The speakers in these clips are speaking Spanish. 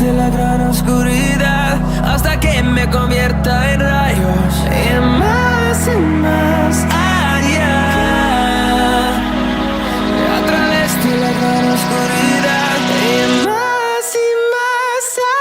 de la gran oscuridad hasta que me convierta en rayos y más allá. A través de la gran oscuridad y más allá.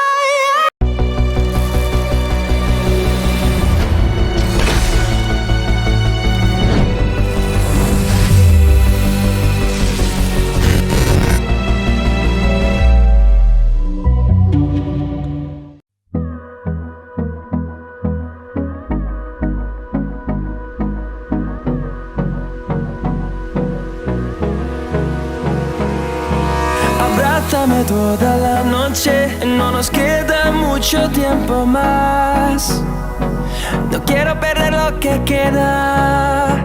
Abrázame toda la noche, no nos queda mucho tiempo más. No quiero perder lo que queda.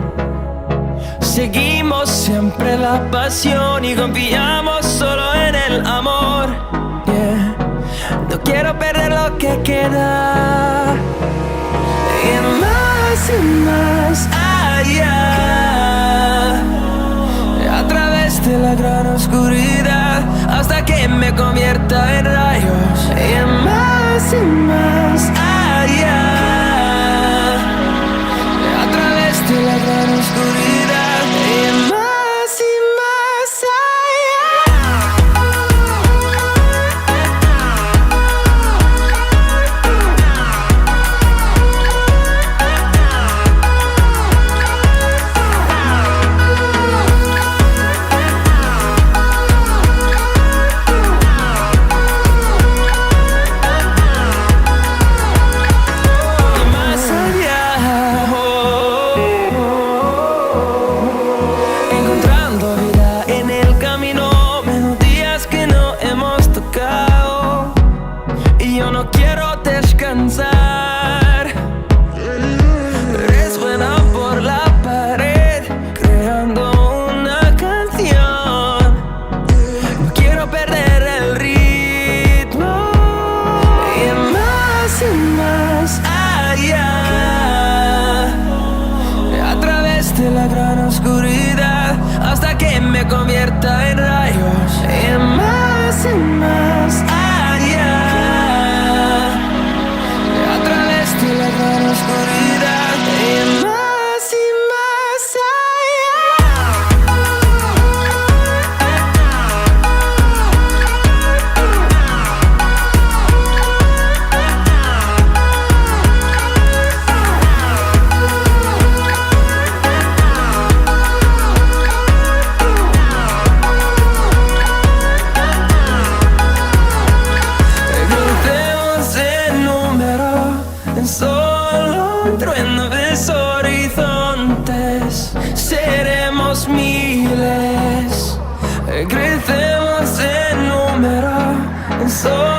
Seguimos siempre la pasión y confiamos solo en el amor. Yeah. No quiero perder lo que queda. Y más allá. A través de la gran oscuridad hasta que me convierta en rayos y más allá. A través de la gran oscuridad y más allá. Resuena por la pared, creando una canción. No quiero perder el ritmo. Y más allá. A través de la gran oscuridad hasta que me convierta en rayos. Y más allá. A través de la gran oscuridad y más allá. Crucemos el número en solo un trueno de horizontes. Seremos miles. Crecemos en número en solo